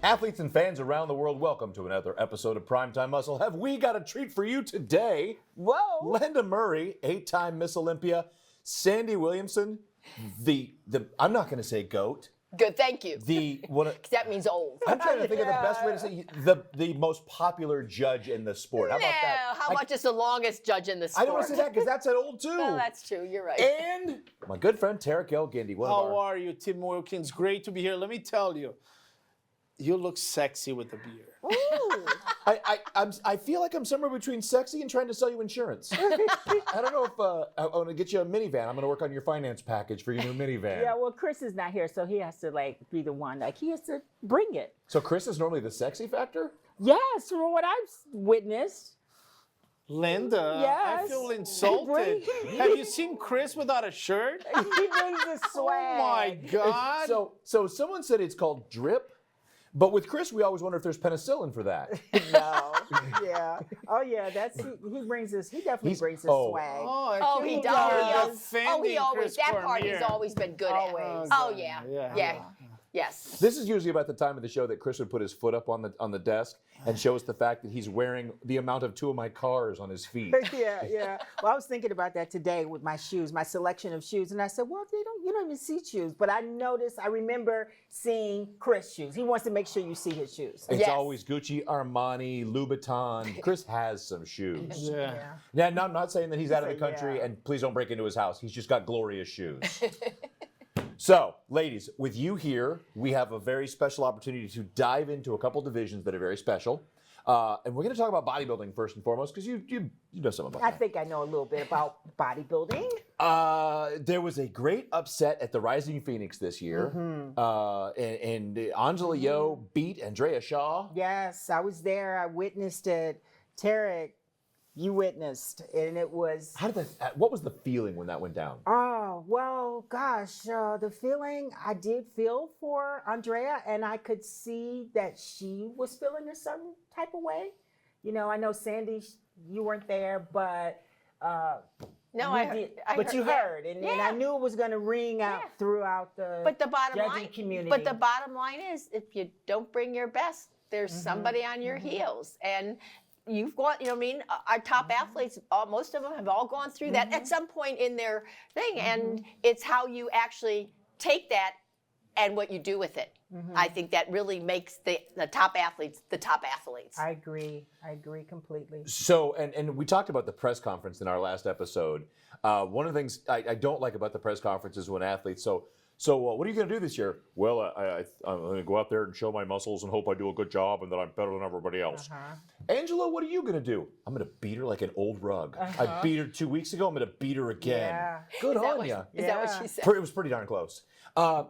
Athletes and fans around the world, welcome to another episode of Primetime Muscle. Have we got a treat for you today? Whoa! Linda Murray, 8-time Miss Olympia. Sandy Williamson, the I'm not going to say GOAT. Good, thank you. That means old. I'm trying to think of the best way to say the most popular judge in the sport. How about that? How much is the longest judge in the sport? I don't want to say that because that's that old too. Well, that's true. You're right. And my good friend Tarek Elgindy. How are you, Tim Wilkins? Great to be here. Let me tell you, you look sexy with the beard. Ooh. I feel like I'm somewhere between sexy and trying to sell you insurance. I don't know if I want to get you a minivan. I'm going to work on your finance package for your new minivan. Yeah, well, Chris is not here, so he has to be the one. He has to bring it. So Chris is normally the sexy factor? Yes, from what I've witnessed. Linda, yes. I feel insulted. Have you seen Chris without a shirt? He brings the swag. Oh my God. So someone said it's called drip. But with Chris, we always wonder if there's penicillin for that. No. Yeah. Oh yeah. He brings his. He definitely brings his swag. Oh, he does. He always. That part he's always been good Always. at. Oh yeah. Yes. This is usually about the time of the show that Chris would put his foot up on the desk and show us the fact that he's wearing the amount of 2 of my cars on his feet. Yeah. Well, I was thinking about that today with my shoes, my selection of shoes, and I said, well, you don't even see shoes. But I remember seeing Chris shoes. He wants to make sure you see his shoes. It's always Gucci, Armani, Louboutin. Chris has some shoes. Yeah. Yeah, no, I'm not saying that he's out of the country, and please don't break into his house. He's just got glorious shoes. So, ladies, with you here, we have a very special opportunity to dive into a couple divisions that are very special. And we're going to talk about bodybuilding first and foremost, because you know something about that. I think I know a little bit about bodybuilding. There was a great upset at the Rising Phoenix this year. And Angela Yeo beat Andrea Shaw. Yes, I was there. I witnessed it. Tarek, you witnessed, and it was... What was the feeling when that went down? Oh, well, gosh, the feeling I did feel for Andrea, and I could see that she was feeling a certain type of way. You know, I know Sandy, you weren't there, but no, you heard, and I knew it was going to ring out throughout the judging community. But the bottom line is, if you don't bring your best, there's somebody on your heels, and you've got, our top athletes, most of them have all gone through that at some point in their thing. And it's how you actually take that and what you do with it. I think that really makes the top athletes the top athletes. I agree completely. So, and we talked about the press conference in our last episode. One of the things I don't like about the press conference is when athletes, So what are you going to do this year? Well, I'm going to go out there and show my muscles and hope I do a good job and that I'm better than everybody else. Angela, what are you going to do? I'm going to beat her like an old rug. I beat her 2 weeks ago. I'm going to beat her again. Yeah. Good on you. Is that what she said? It was pretty darn close.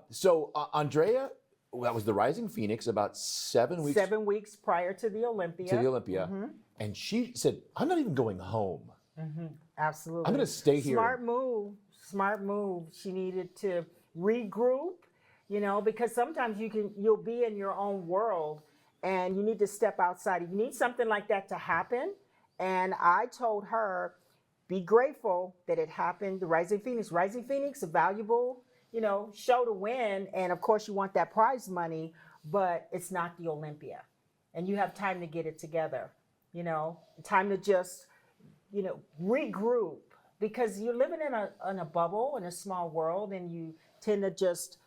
So Andrea, that was the Rising Phoenix about 7 weeks. 7 weeks prior to the Olympia. And she said, I'm not even going home. Absolutely. I'm going to stay here. Smart move. She needed to regroup, because sometimes you'll be in your own world and you need to step outside. You need something like that to happen. And I told her, be grateful that it happened. The Rising Phoenix, a valuable, show to win. And of course you want that prize money, but it's not the Olympia. And you have time to get it together, time to just, regroup, because you're living in a bubble, in a small world, and you tend to just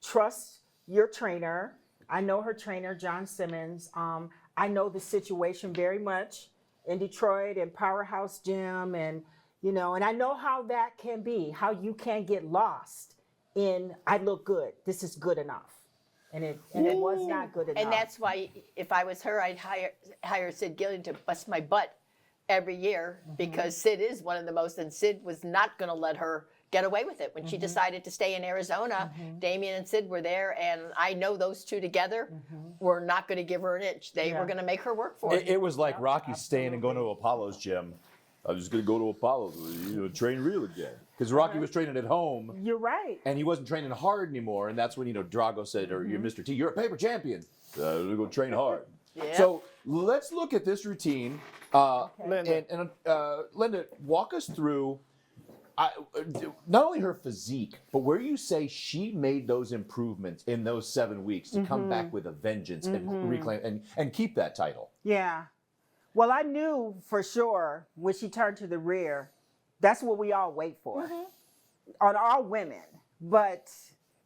trust your trainer. I know her trainer, John Simmons. I know the situation very much in Detroit and Powerhouse Gym, and and I know how that can be, how you can get lost in, I look good, this is good enough. And it was not good enough. And that's why, if I was her, I'd hire Sid Gillian to bust my butt every year, because Sid is one of the most, and Sid was not going to let her get away with it. When she decided to stay in Arizona, Damien and Sid were there, and I know those two together were not going to give her an inch. They were going to make her work for it. It was like Rocky staying and going to Apollo's gym. I was just going to go to Apollo's, train real again. Because Rocky was training at home. You're right. And he wasn't training hard anymore. And that's when, Drago said, or you're Mr. T, you're a paper champion. We're going to train hard. So let's look at this routine. Linda. And Linda, walk us through not only her physique, but where you say she made those improvements in those 7 weeks to come back with a vengeance and reclaim and keep that title. Yeah. Well, I knew for sure when she turned to the rear, that's what we all wait for on all women. But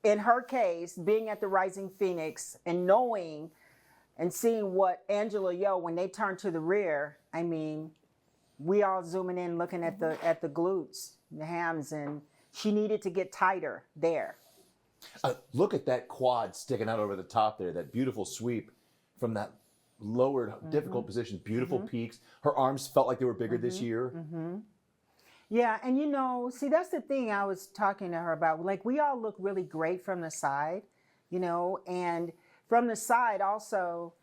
in her case, being at the Rising Phoenix and knowing and seeing what Angela Yeo, when they turned to the rear, I mean, we all zooming in looking at the glutes, the hams, and she needed to get tighter there. Look at that quad sticking out over the top there, that beautiful sweep from that lowered, difficult position, beautiful peaks. Her arms felt like they were bigger this year. Yeah, and you know, see, that's the thing I was talking to her about. Like, we all look really great from the side, you know, and from the side also,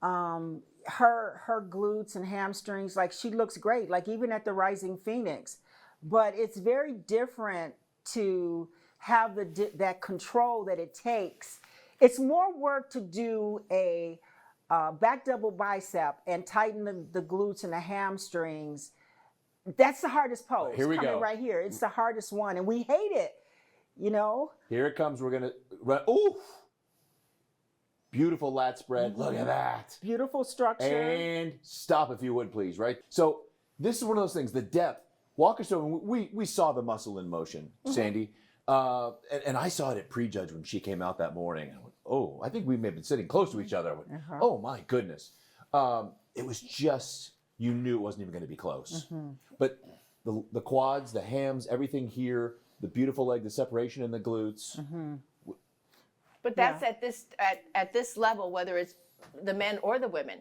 her glutes and hamstrings, like, she looks great, like even at the Rising Phoenix. But it's very different to have that control that it takes. It's more work to do a back double bicep and tighten the glutes and the hamstrings. That's the hardest pose. Here we go. Right here. It's the hardest one, and we hate it, you know? Here it comes. We're going to run. Ooh! Beautiful lat spread. Look at that. Beautiful structure. And stop, if you would, please, right? So this is one of those things, the depth. Walk us through, we saw the muscle in motion, Sandy. And I saw it at prejudge when she came out that morning. I went, oh, I think we may have been sitting close to each other. I went, oh, my goodness. It was just, you knew it wasn't even going to be close. But the quads, the hams, everything here, the beautiful leg, the separation in the glutes. But that's at this level, whether it's the men or the women,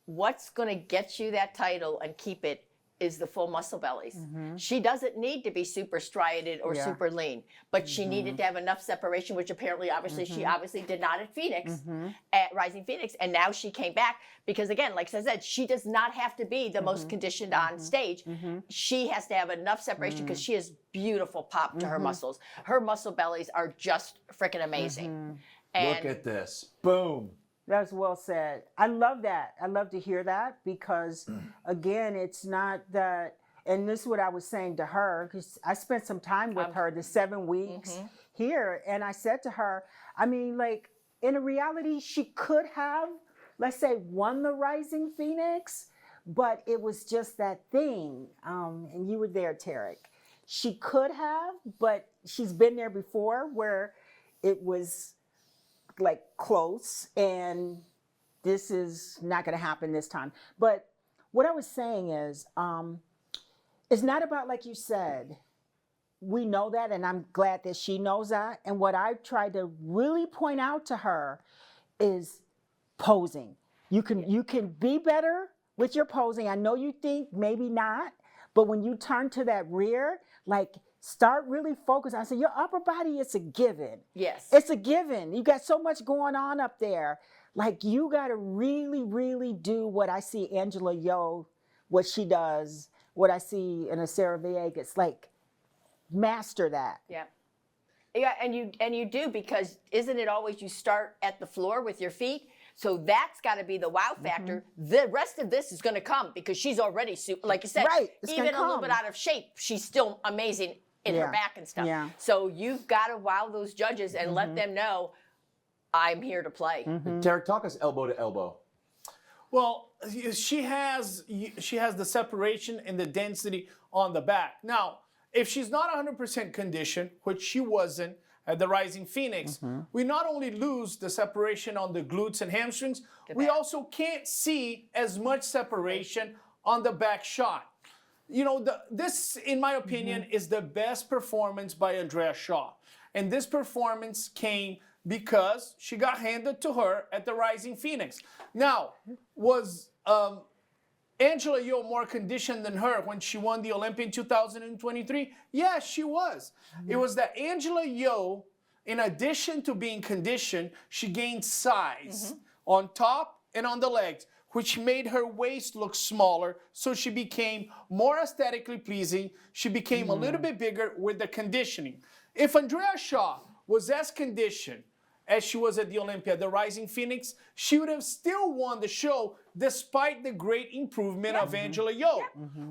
what's going to get you that title and keep it is the full muscle bellies. She doesn't need to be super striated or super lean, but she needed to have enough separation, which apparently, obviously, she obviously did not at Phoenix, at Rising Phoenix. And now she came back because, again, like I said, she does not have to be the most conditioned on stage. She has to have enough separation because she has beautiful pop to her muscles. Her muscle bellies are just freaking amazing. And Look at this. Boom. That's well said. I love that. I love to hear that because, again, it's not that, and this is what I was saying to her, because I spent some time with her the 7 weeks here, and I said to her, I mean, like, in a reality, she could have, let's say, won the Rising Phoenix, but it was just that thing, and you were there, Tarek. She could have, but she's been there before where it was like close, and this is not going to happen this time. But what I was saying is, it's not about, like you said, we know that, and I'm glad that she knows that. And what I tried to really point out to her is posing. You can be better with your posing. I know you think maybe not, but when you turn to that rear, like, start really focusing. I said, your upper body is a given. yes, It's a given. You got so much going on up there. Like, you got to really, really do what I see Angela Yeo, what she does, what I see in a Sarah Villegas. Like, master that. yeah, and you do, because isn't it always you start at the floor with your feet? So that's got to be the wow factor. The rest of this is going to come because she's already super, like you said, Right, it's even gonna a little come. bit out of shape, she's still amazing in her back and stuff. Yeah. So you've got to wow those judges and let them know I'm here to play. Tarek, talk us elbow to elbow. Well, she has the separation and the density on the back. Now, if she's not 100% conditioned, which she wasn't at the Rising Phoenix, we not only lose the separation on the glutes and hamstrings, we also can't see as much separation on the back shot. You know, this, in my opinion, is the best performance by Andrea Shaw. And this performance came because she got handed to her at the Rising Phoenix. Now, was Angela Yeo more conditioned than her when she won the Olympia in 2023? Yes, she was. It was that Angela Yeo, in addition to being conditioned, she gained size on top and on the legs, which made her waist look smaller, so she became more aesthetically pleasing. She became a little bit bigger with the conditioning. If Andrea Shaw was as conditioned as she was at the Olympia, the Rising Phoenix, she would have still won the show despite the great improvement of Angela Yeo.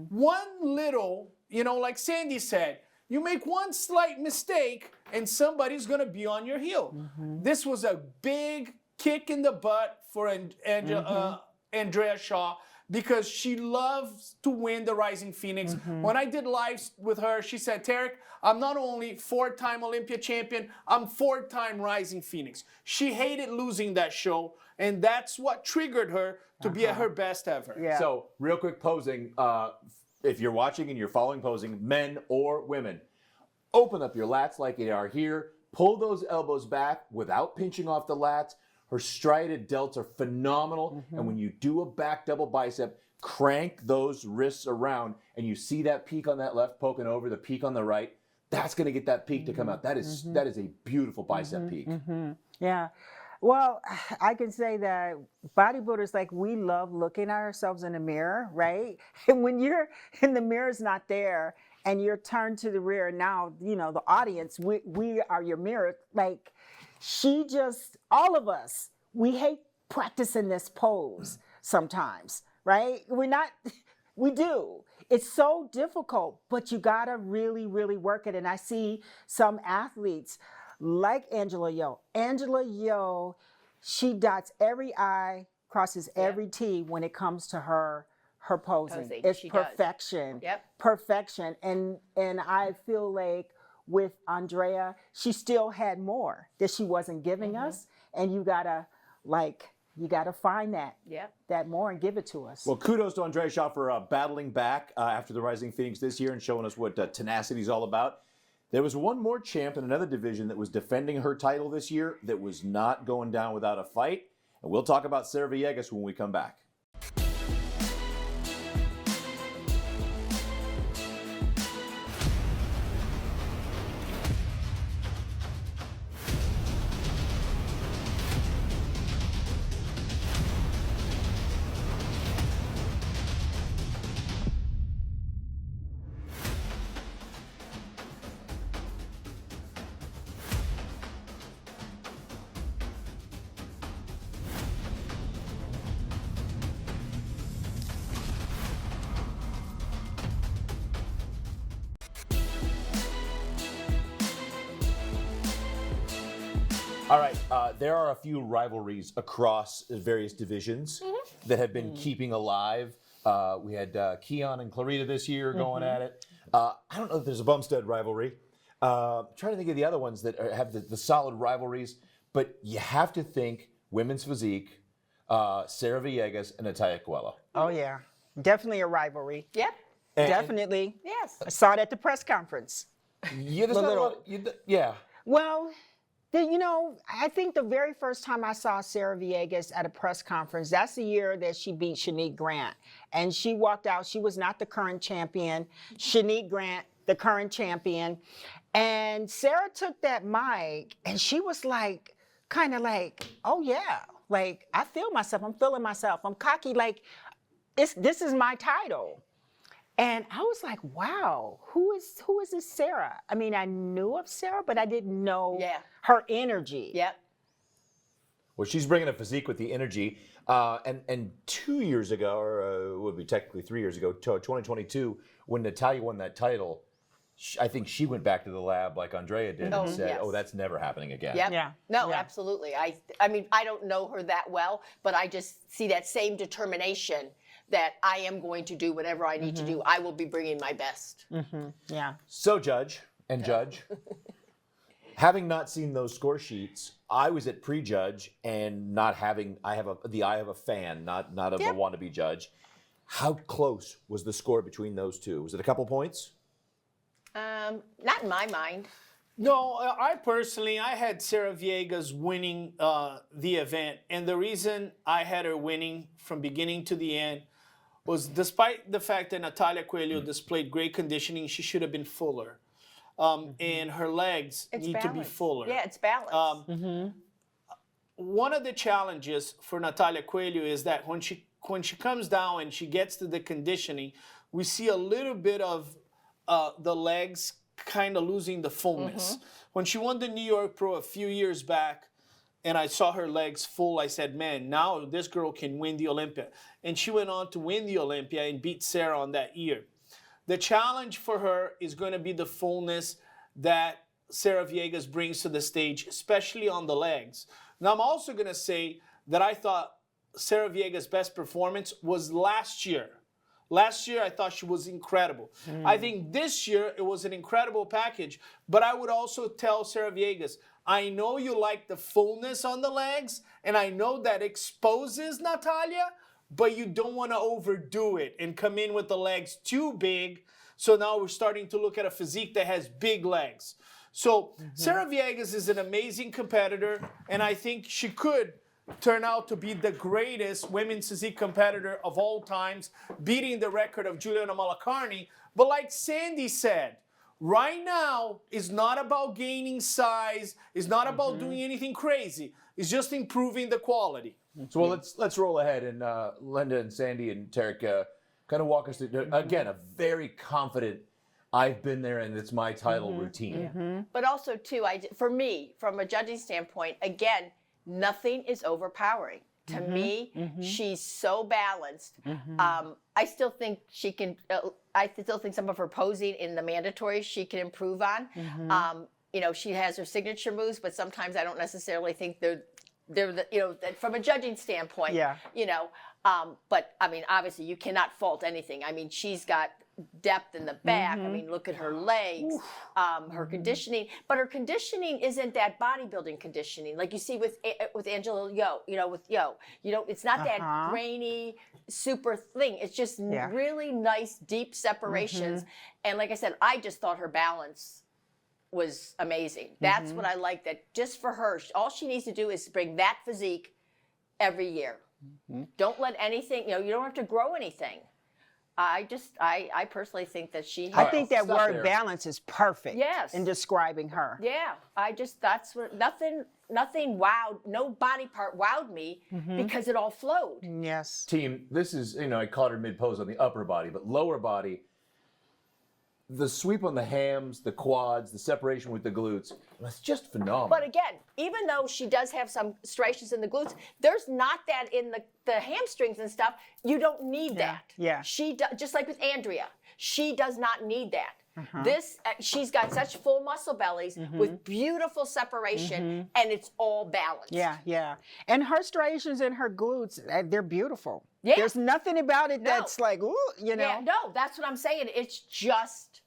One little, you know, like Sandy said, You make one slight mistake and somebody's going to be on your heel. This was a big kick in the butt for Andrea Shaw because she loves to win the Rising Phoenix. When I did lives with her, she said, Tarek, I'm not only 4-time Olympia champion, I'm 4-time Rising Phoenix. She hated losing that show, and that's what triggered her to be at her best ever. Yeah. So, real quick posing. If you're watching and you're following posing, men or women, open up your lats like they are here. Pull those elbows back without pinching off the lats. Her striated delts are phenomenal. And when you do a back double bicep, crank those wrists around and you see that peak on that left poking over, the peak on the right, that's going to get that peak to come out. That is a beautiful bicep peak. Yeah. Well, I can say that bodybuilders, like, we love looking at ourselves in the mirror, right? And when you're in the mirror's not there and you're turned to the rear, now, you know, the audience, we are your mirror. Like, she just, all of us, we hate practicing this pose sometimes, right? We do. It's so difficult, but you gotta really, really work it. And I see some athletes like Angela Yeo. Angela Yeo, she dots every I, crosses every T when it comes to her posing. It's She does. perfection. Yep. Perfection. And I feel like with Andrea, she still had more that she wasn't giving us. And you gotta find that more and give it to us. Well, kudos to Andrea Shaw for battling back after the Rising Phoenix this year and showing us what tenacity is all about. There was one more champ in another division that was defending her title this year that was not going down without a fight. And we'll talk about Sarah Villegas when we come back. All right, there are a few rivalries across various divisions that have been keeping alive. We had Keon and Clarita this year going at it. I don't know if there's a Bumstead rivalry. Trying to think of the other ones that have the solid rivalries, but you have to think women's physique, Sarah Villegas and Natalya Coelho. Oh, yeah. Definitely a rivalry. Yep. Definitely. Yes. I saw it at the press conference. Yeah, there's not a lot, yeah. Well, you know, I think the very first time I saw Sarah Villegas at a press conference, that's the year that she beat Shanique Grant. And she walked out. She was not the current champion. Shanique Grant, the current champion. And Sarah took that mic and she was like, kind of like, oh yeah, like I feel myself. I'm feeling myself. I'm cocky. Like, this is my title. And I was like, wow, who is this Sarah? I mean, I knew of Sarah, but I didn't know her energy. Yep. Well, she's bringing a physique with the energy. And 2 years ago, or it would be technically 3 years ago, 2022, when Natalya won that title, I think she went back to the lab like Andrea did and said, oh, that's never happening again. Yep. Yeah. No, Yeah. absolutely. I mean, I don't know her that well, but I just see that same determination that I am going to do whatever I need to do. I will be bringing my best. Yeah. So, Judge, having not seen those score sheets, I was at pre-judge and not having, I have the eye of a fan, not of a wannabe judge. How close was the score between those two? Was it a couple points? Not in my mind. No, I personally had Sarah Villegas winning the event. And the reason I had her winning from beginning to the end was despite the fact that Natalya Coelho displayed great conditioning, she should have been fuller. And her legs need to be fuller. Yeah, it's balanced. One of the challenges for Natalya Coelho is that when she comes down and she gets to the conditioning, we see a little bit of the legs kind of losing the fullness. When she won the New York Pro a few years back, and I saw her legs full, I said, man, now this girl can win the Olympia. And she went on to win the Olympia and beat Sarah on that year. The challenge for her is going to be the fullness that Sarah Villegas brings to the stage, especially on the legs. Now, I'm also going to say that I thought Sarah Villegas' best performance was last year. Last year, I thought she was incredible. I think this year, it was an incredible package. But I would also tell Sarah Villegas, I know you like the fullness on the legs, and I know that exposes Natalya, but you don't want to overdo it and come in with the legs too big. So now we're starting to look at a physique that has big legs. So Sarah Villegas is an amazing competitor, and I think she could turn out to be the greatest women's physique competitor of all times, beating the record of Juliana Malacarne. But like Sandy said, right now is not about gaining size, it's not about doing anything crazy. It's just improving the quality. So well, let's roll ahead, and Linda and Sandy and Tarek kind of walk us through, again, a very confident, I've been there and it's my title routine. But also, too, for me, from a judging standpoint, again, nothing is overpowering. To me, she's so balanced. I still think she can. I still think some of her posing in the mandatory she can improve on. You know, she has her signature moves, but sometimes I don't necessarily think they're the, you know, from a judging standpoint. Yeah. You know, but I mean, obviously, you cannot fault anything. I mean, she's got depth in the back. I mean, look at her legs, her conditioning. But her conditioning isn't that bodybuilding conditioning like you see with Angela Yeo. You know, with Yeo, you know, it's not that grainy, super thing. It's just really nice, deep separations. And like I said, I just thought her balance was amazing. That's what I like. That just for her, all she needs to do is bring that physique every year. Don't let anything. You know, you don't have to grow anything. I personally think that she has. I think that Stop word there. balance is perfect Yes. in describing her. Yeah, that's what, nothing wowed, no body part wowed me because it all flowed. Yes. Team, this is, you know, I caught her mid-pose on the upper body, but lower body, the sweep on the hams, the quads, the separation with the glutes, that's just phenomenal. But again, even though she does have some striations in the glutes, there's not that in the hamstrings and stuff. You don't need that. Yeah. She just like with Andrea, she does not need that. This she's got such full muscle bellies with beautiful separation, and it's all balanced. Yeah, yeah. And her striations and her glutes, they're beautiful. Yeah. There's nothing about it that's like, ooh, you know. Yeah, no, that's what I'm saying. It's just,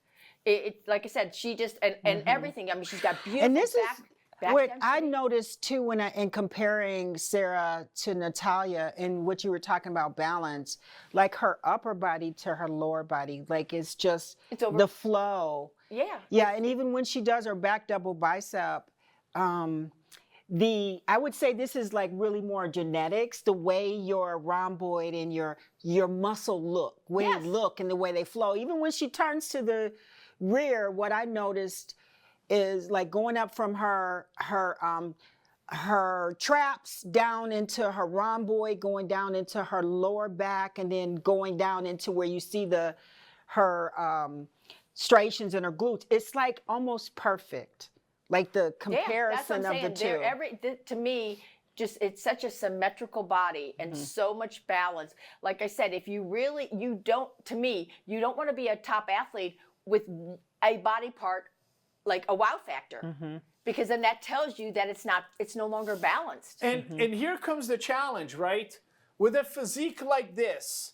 like I said, she just, and everything. I mean, she's got beautiful And this back is what density. I noticed too when in comparing Sarah to Natalya and what you were talking about balance, like her upper body to her lower body, like it's just over. the flow. Yeah. Yeah, and even when she does her back double bicep, I would say this is like really more genetics, the way your rhomboid and your muscle look, way Yes. they look and the way they flow. Even when she turns to the rear, what I noticed is like going up from her traps down into her rhomboid, going down into her lower back, and then going down into where you see her striations in her glutes. It's like almost perfect. Like the comparison that's what I'm of the saying. two. To me, just it's such a symmetrical body and so much balance. Like I said, if you really, you don't want to be a top athlete with a body part like a wow factor, because then that tells you that it's no longer balanced. And here comes the challenge, right? With a physique like this,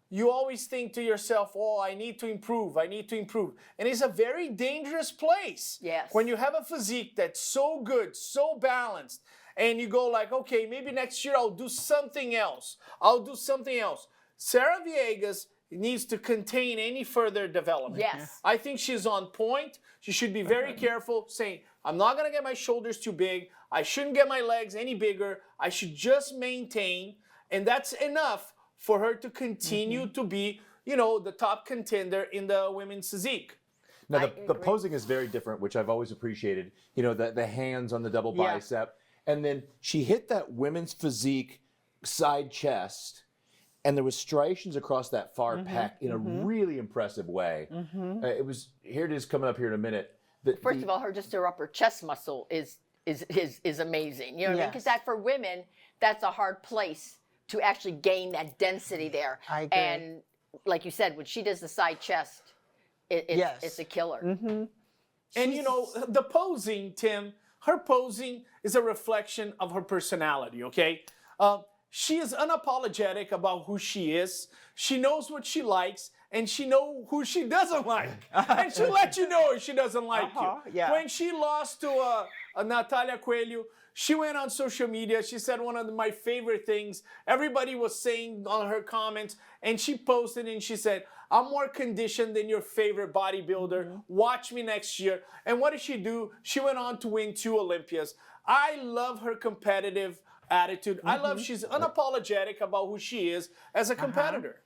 you always think to yourself, oh, I need to improve. And it's a very dangerous place. Yes. When you have a physique that's so good, so balanced, and you go like, okay, maybe next year I'll do something else. Sarah Villegas needs to contain any further development. Yes. I think she's on point. She should be very careful saying, I'm not going to get my shoulders too big. I shouldn't get my legs any bigger. I should just maintain. And that's enough for her to continue to be, you know, the top contender in the women's physique. Now, the agree. posing is very different, which I've always appreciated. You know, the hands on the double bicep. And then she hit that women's physique side chest, and there was striations across that far pec in a really impressive way. Here it is coming up here in a minute. First of all, her upper chest muscle is amazing. You know what I mean? Because that for women, that's a hard place to actually gain that density there. I agree. And like you said, when she does the side chest, Yes. it's a killer. And you know, the posing, Tim, her posing is a reflection of her personality, okay? She is unapologetic about who she is. She knows what she likes, and she knows who she doesn't like. And she'll let you know if she doesn't like you. Yeah. When she lost to a Natalya Coelho, she went on social media. She said one of my favorite things. Everybody was saying on her comments, and she posted and she said, I'm more conditioned than your favorite bodybuilder. Watch me next year. And what did she do? She went on to win 2 Olympias. I love her competitive attitude. I love she's unapologetic about who she is as a competitor.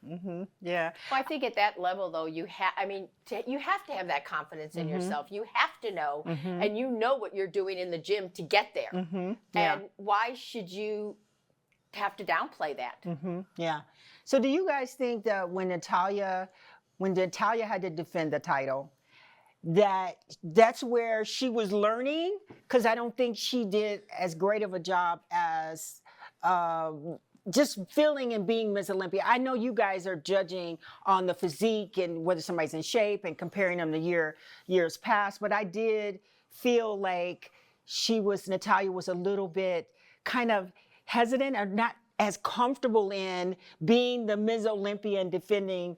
Yeah. Well, I think at that level, though, you have to have that confidence in yourself. You have to know, and you know what you're doing in the gym to get there. Yeah. And why should you have to downplay that? Yeah. So do you guys think that when Natalya had to defend the title, that's where she was learning? Because I don't think she did as great of a job as just feeling and being Miss Olympia. I know you guys are judging on the physique and whether somebody's in shape and comparing them to years past, but I did feel like Natalya was a little bit kind of hesitant or not as comfortable in being the Ms. Olympia and defending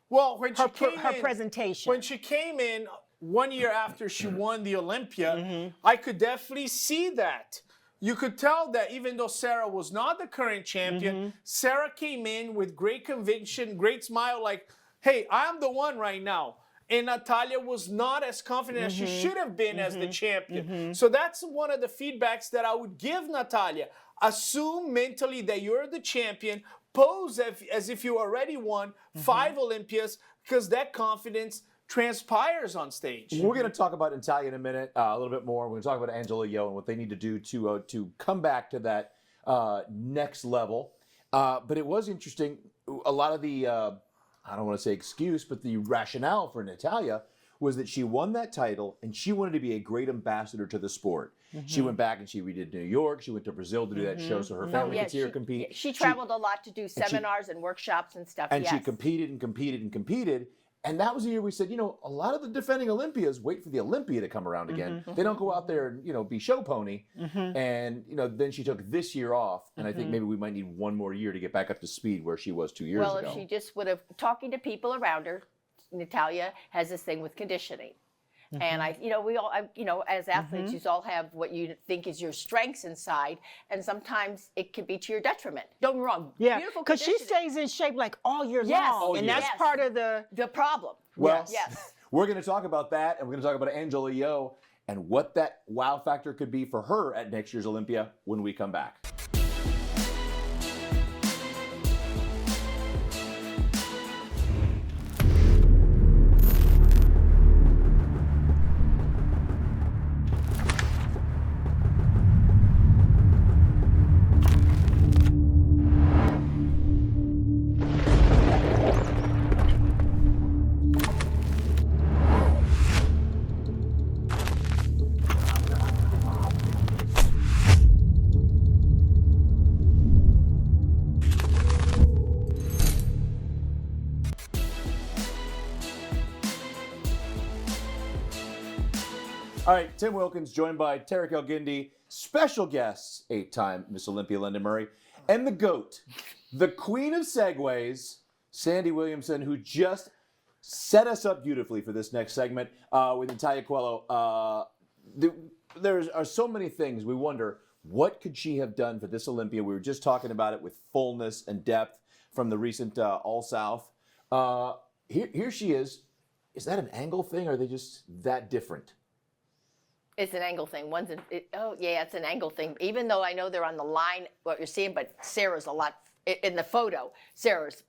Well, when her she presentation. When she came in 1 year after she won the Olympia, I could definitely see that. You could tell that even though Sarah was not the current champion, Sarah came in with great conviction, great smile, like, hey, I'm the one right now. And Natalya was not as confident as she should have been as the champion. So that's one of the feedbacks that I would give Natalya. Assume mentally that you're the champion. Pose as if you already won 5 Olympias, because that confidence transpires on stage. We're going to talk about Natalya in a minute, a little bit more. We're going to talk about Angela Yeo and what they need to do to come back to that next level. But it was interesting. A lot of the, I don't want to say excuse, but the rationale for Natalya was that she won that title and she wanted to be a great ambassador to the sport. She went back and she redid New York. She went to Brazil to do that show so her family could see her compete. She traveled a lot to do seminars and workshops and stuff. And she competed and competed and competed. And that was the year we said, a lot of the defending Olympias wait for the Olympia to come around again. They don't go out there and, be show pony. And, then she took this year off. And I think maybe we might need 1 more year to get back up to speed where she was 2 years ago. Well, if she just would have, talking to people around her, Natalya has this thing with conditioning. And we all, as athletes, you all have what you think is your strengths inside, and sometimes it can be to your detriment. Don't get me wrong. Yeah, beautiful because she conditioning. stays in shape like all year Yes. long, Oh, and yes. that's part of the problem. Well, Yes. we're going to talk about that, and we're going to talk about Angela Yeo and what that wow factor could be for her at next year's Olympia when we come back. All right, Tim Wilkins, joined by Tarek El-Guindi, special guests, 8-time Miss Olympia London Murray, and the GOAT, the queen of segues, Sandy Williamson, who just set us up beautifully for this next segment with Natalya Coelho. There are so many things we wonder, what could she have done for this Olympia? We were just talking about it with fullness and depth from the recent All-South. Here she is. Is that an angle thing, or are they just that different? It's an angle thing. It's an angle thing. Even though I know they're on the line, what you're seeing, but Sarah's a lot, in the photo, Sarah's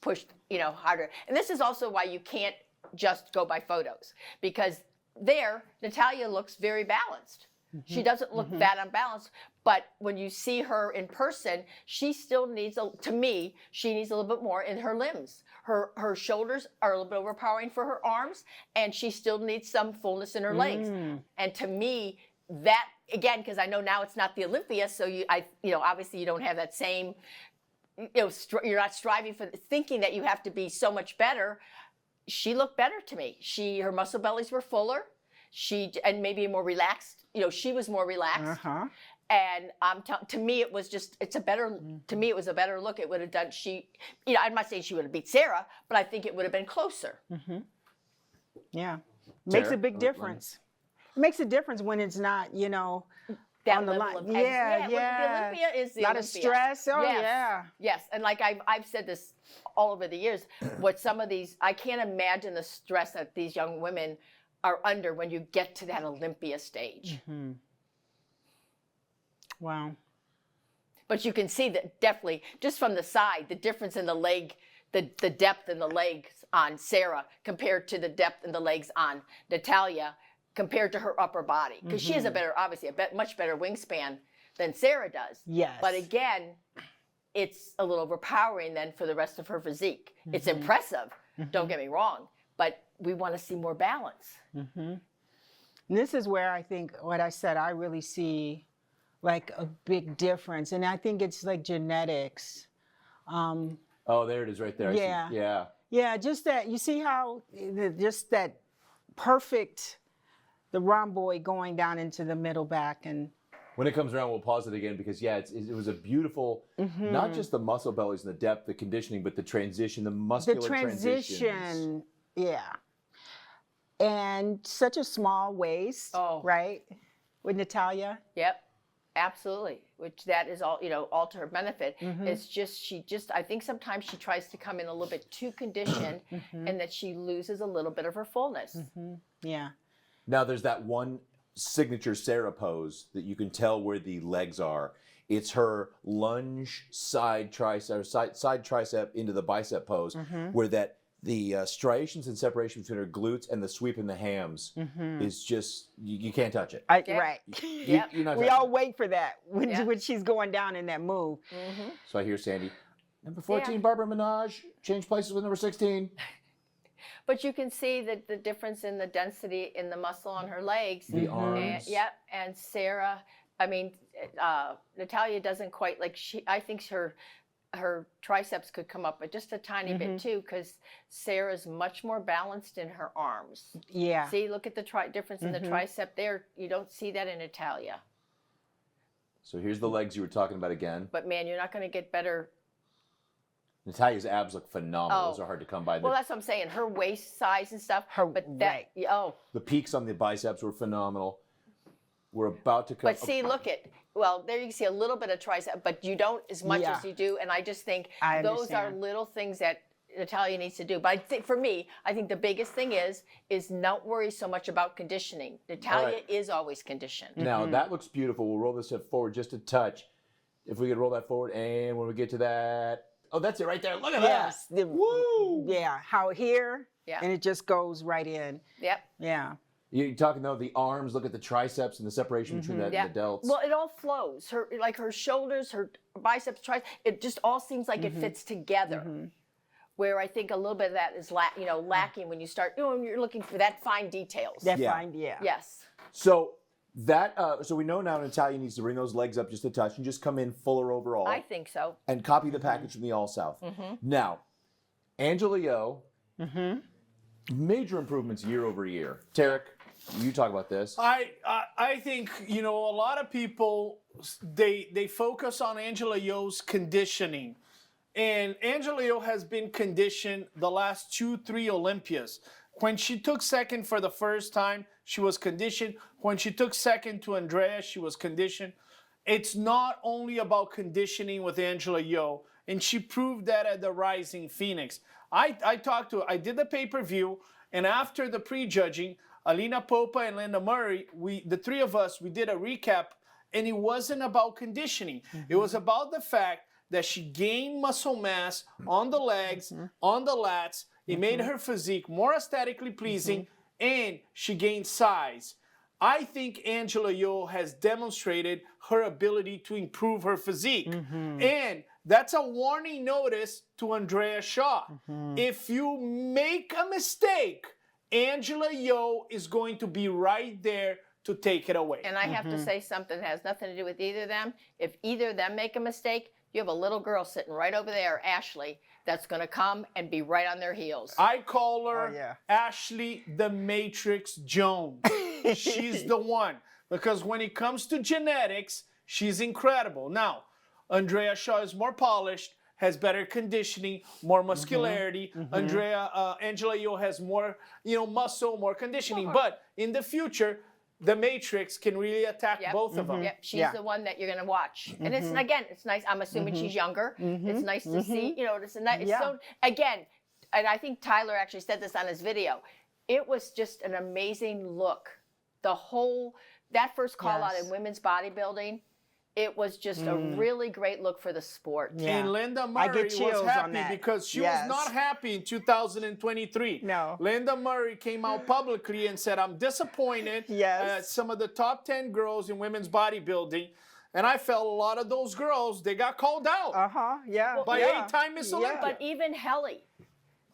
pushed, harder. And this is also why you can't just go by photos, because there, Natalya looks very balanced. She doesn't look that unbalanced, but when you see her in person, she still needs, to me, she needs a little bit more in her limbs. Her shoulders are a little bit overpowering for her arms, and she still needs some fullness in her legs. And to me, that, again, because I know now it's not the Olympia, so obviously you don't have that same, you're not striving for, thinking that you have to be so much better. she looked better to me. Her muscle bellies were fuller. And maybe more relaxed. She was more relaxed. And to me, it was a better look. It would have done, I'm not saying she would have beat Sarah, but I think it would have been closer. Yeah. Makes Sarah? a big difference. It makes a difference when it's not, That on the level line. of Yeah. The Olympia is the A lot of Olympia. stress. Oh, Yes. yeah. Yes, and like I've said this all over the years, what some of these, I can't imagine the stress that these young women are under when you get to that Olympia stage. Wow. But you can see that definitely, just from the side, the difference in the leg, the depth in the legs on Sarah compared to the depth in the legs on Natalya, compared to her upper body. Because she has obviously a much better wingspan than Sarah does. Yes. But again, it's a little overpowering then for the rest of her physique. It's impressive, don't get me wrong, but we want to see more balance. And this is where I think what I said, I really see like a big difference. And I think it's like genetics. Oh, there it is right there. I see. Yeah. Yeah. Yeah, just that, you see how, just that perfect, the rhomboid going down into the middle back. And When it comes around, we'll pause it again because, yeah, it was a beautiful, not just the muscle bellies and the depth, the conditioning, but the transition, the muscular the transitions. transition, yeah. And such a small waist, right? With Natalya. Yep, absolutely. Which that is all to her benefit. It's just, I think sometimes she tries to come in a little bit too conditioned and that she loses a little bit of her fullness. Yeah. Now, there's that one signature Sarah pose that you can tell where the legs are. It's her lunge side tricep into the bicep pose, where the striations and separation between her glutes and the sweep in the hams is just, you can't touch it. Right. You're not We touching all it. wait for that when she's going down in that move. So I hear Sandy, number 14, Barbara Minaj, change places with number 16. But you can see that the difference in the density in the muscle on her legs. The arms. And Sarah, I mean, Natalya doesn't quite, I think her triceps could come up, but just a tiny bit too, because Sarah's much more balanced in her arms. Yeah. See, look at the difference in the tricep there. You don't see that in Natalya. So here's the legs you were talking about again. But man, you're not going to get better. Natalya's abs look phenomenal. Those are hard to come by. Well, that's what I'm saying. Her waist size and stuff. The peaks on the biceps were phenomenal. We're about to come. But see, there you can see a little bit of tricep, but you don't as much as you do. And I just think those are little things that Natalya needs to do. But I think for me, I think the biggest thing is not worry so much about conditioning. Natalya is always conditioned. Now, that looks beautiful. We'll roll this forward just a touch. If we could roll that forward, and when we get to that, oh, that's it right there. Look at that. Woo! Yeah, how here, Yeah. and it just goes right in. Yep. Yeah. You're talking, though, the arms, look at the triceps and the separation between that and the delts. Well, it all flows. Her shoulders, her biceps, triceps, it just all seems like it fits together. Where I think a little bit of that is lacking when you start, you're looking for that fine details. Yes. So so we know now Natalya needs to bring those legs up just a touch and just come in fuller overall. I think so. And copy the package from the All South. Now, Angela Yeo, major improvements year over year. Tarek, you talk about this. I think a lot of people they focus on Angela Yeo's conditioning, and Angela Yeo has been conditioned the last 2-3 Olympias. When she took second for the first time, she was conditioned. When she took second to Andrea, she was conditioned. It's not only about conditioning with Angela Yeo, and she proved that at the Rising Phoenix. I did the pay-per-view, and after the pre-judging, Alina Popa and Linda Murray, the three of us, we did a recap, and it wasn't about conditioning. It was about the fact that she gained muscle mass on the legs, on the lats. It made her physique more aesthetically pleasing, and she gained size. I think Angela Yeo has demonstrated her ability to improve her physique. And that's a warning notice to Andrea Shaw. If you make a mistake, Angela Yeo is going to be right there to take it away. And I have to say something that has nothing to do with either of them. If either of them make a mistake, you have a little girl sitting right over there, Ashley, that's going to come and be right on their heels. I call her Oh, yeah. Ashley the Matrix Jones. She's the one. Because when it comes to genetics, she's incredible. Now, Andrea Shaw is more polished, has better conditioning, more muscularity. Angela Yeo has more, muscle, more conditioning. But in the future, the Matrix can really attack both of them. Yep, she's the one that you're going to watch. And it's nice. I'm assuming she's younger. It's nice to see, it's a nice, so again, and I think Tyler actually said this on his video. It was just an amazing look. That first call out in women's bodybuilding, it was just a really great look for the sport. Yeah. And Linda I Murray get chills was on happy that. because she Yes. was not happy in 2023. No. Linda Murray came out publicly and said, I'm disappointed Yes. at some of the top 10 girls in women's bodybuilding. And I felt a lot of those girls, they got called out Yeah. by yeah. 8-time Miss Olympia. But even Helly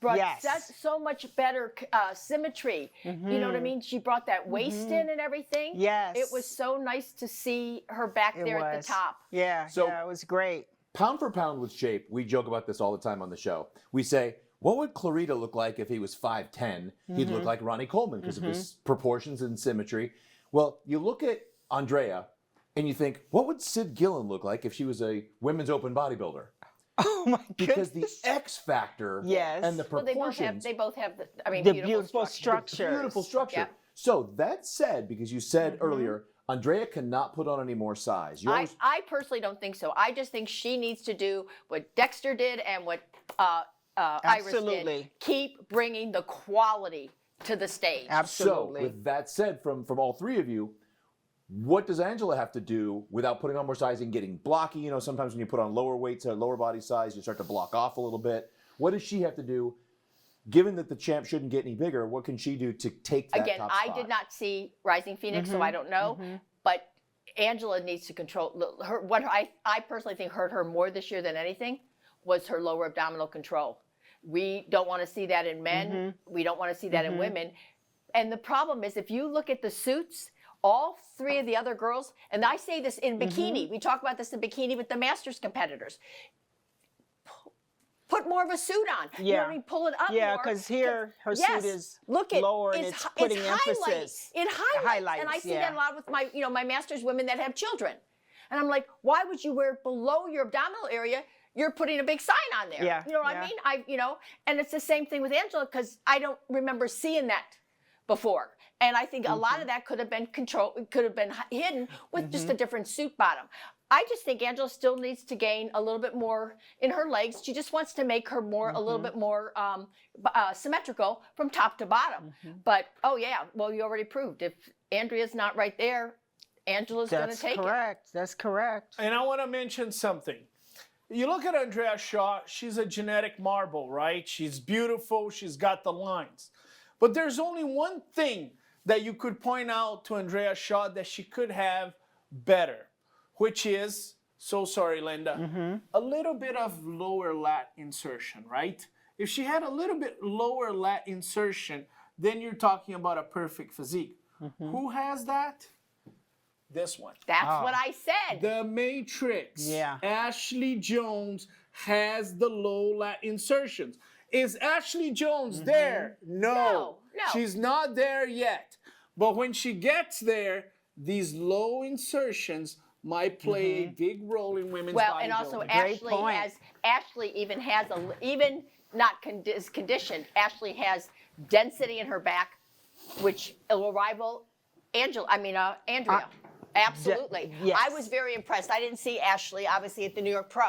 brought so much better symmetry. You know what I mean? She brought that waist in and everything. Yes. It was so nice to see her back there at the top. Yeah. So- yeah, it was great. Pound for pound with shape, we joke about this all the time on the show. We say, what would Clarita look like if he was 5'10"? He'd look like Ronnie Coleman because of his proportions and symmetry. Well, you look at Andrea and you think, what would Sid Gillen look like if she was a women's open bodybuilder? Oh my Because goodness. the X factor Yes. and the Well, proportions, they both have the beautiful structure. structures. beautiful structure. Yeah. So that said, because you said earlier, Andrea cannot put on any more size. You always, I personally don't think so. I just think she needs to do what Dexter did and what Iris did. Absolutely. Keep bringing the quality to the stage. Absolutely. So with that said, from all three of you, what does Angela have to do without putting on more size and getting blocky? You know, sometimes when you put on lower weights or lower body size, you start to block off a little bit. What does she have to do? Given that the champ shouldn't get any bigger, what can she do to take that Again, top I spot? did not see Rising Phoenix, so I don't know. But Angela needs to control her. What I personally think hurt her more this year than anything was her lower abdominal control. We don't want to see that in men. We don't want to see that in women. And the problem is, if you look at the suits, all three of the other girls, and I say this in bikini, we talk about this in bikini with the Masters competitors. Put more of a suit on. You know what I mean? Pull it up more. Yeah, because here her suit is Look at lower and it's putting emphasis. It highlights. And I see that a lot with my, my Masters women that have children. And I'm like, why would you wear it below your abdominal area? You're putting a big sign on there. Yeah, You know what I mean? And it's the same thing with Angela because I don't remember seeing that before. And I think a lot of that could have been hidden with just a different suit bottom. I just think Angela still needs to gain a little bit more in her legs. She just wants to make her a little bit more symmetrical from top to bottom. But, well, you already proved. If Andrea's not right there, Angela's going to take it. That's correct. And I want to mention something. You look at Andrea Shaw, she's a genetic marble, right? She's beautiful, she's got the lines. But there's only one thing that you could point out to Andrea Shaw that she could have better, which is, so sorry, Linda, a little bit of lower lat insertion, right? If she had a little bit lower lat insertion, then you're talking about a perfect physique. Who has that? This one. That's what I said. The Matrix. Yeah. Ashley Jones has the low lat insertions. Is Ashley Jones there? No. She's not there yet. But when she gets there, these low insertions might play a big role in women's bodybuilding. And also Great point. Ashley even has not conditioned. Ashley has density in her back, which will rival Andrea. Absolutely. yes. I was very impressed. I didn't see Ashley, obviously, at the New York Pro.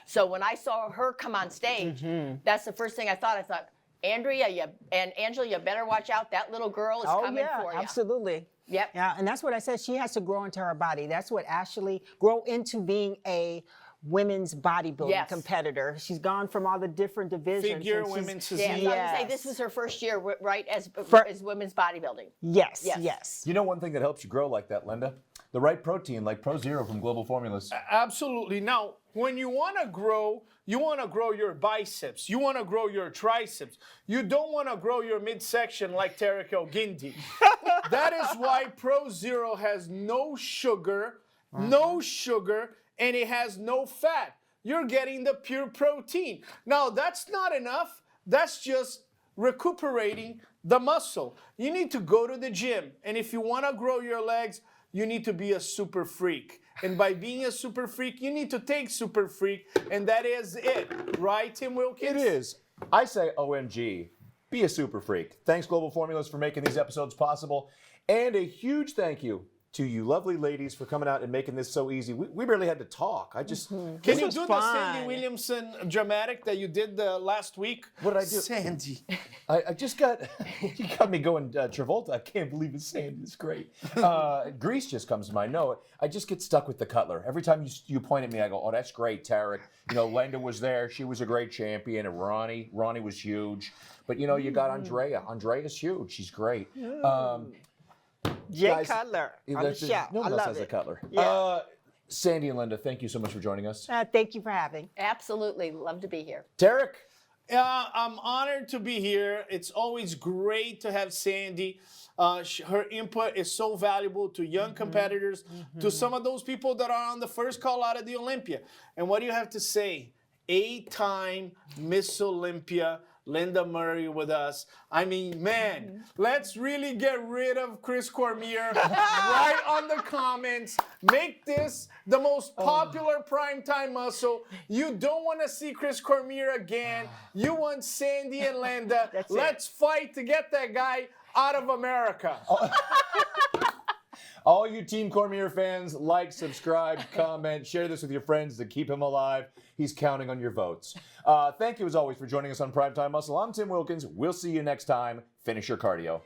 So when I saw her come on stage, that's the first thing I thought. I thought, Andrea and Angela, you better watch out. That little girl is coming for you. Absolutely. Yep. Yeah, and that's what I said. She has to grow into her body. That's what Ashley grow into being a women's bodybuilding competitor. She's gone from all the different divisions. Figure, and women's Yeah, physique. so I would say this was her first year, right, as women's bodybuilding. Yes. You know one thing that helps you grow like that, Linda? The right protein, like Pro Zero from Global Formulas. Absolutely. Now, when you want to grow your biceps. You want to grow your triceps. You don't want to grow your midsection like Tarek El Guindy. That is why Pro Zero has no sugar, and it has no fat. you're getting the pure protein. Now, that's not enough. That's just recuperating the muscle. You need to go to the gym. And if you want to grow your legs, you need to be a super freak. And by being a super freak, you need to take super freak. And that is it. Right, Tim Wilkins? It is. I say OMG. Be a super freak. Thanks, Global Formulas, for making these episodes possible. And a huge thank you to you lovely ladies for coming out and making this so easy. We barely had to talk. I just... Can This you was do the fun. Sandy Williamson dramatic that you did last week? What did I do? Sandy. I just got... You got me going Travolta. I can't believe it's Sandy. It's great. Grease just comes to mind. No, I just get stuck with the Cutler. Every time you point at me, I go, oh, that's great, Tarek. You know, Linda was there. She was a great champion. And Ronnie was huge. But, you know, you got Andrea. Andrea's huge. She's great. Jay Guys, Cutler on the there's- show. No I one else love has a it. Cutler. Yeah. Sandy and Linda, thank you so much for joining us. Thank you for having. Absolutely. Love to be here. Tarek? I'm honored to be here. It's always great to have Sandy. Her input is so valuable to young competitors, to some of those people that are on the first call out of the Olympia. And what do you have to say? 8-time Miss Olympia, Linda Murray with us. I mean, man, let's really get rid of Chris Cormier. Right on the comments. Make this the most popular primetime muscle. You don't want to see Chris Cormier again. You want Sandy and Linda. That's it. Let's fight to get that guy out of America. All you Team Cormier fans, like, subscribe, comment, share this with your friends to keep him alive. He's counting on your votes. Thank you, as always, for joining us on Primetime Muscle. I'm Tim Wilkins. We'll see you next time. Finish your cardio.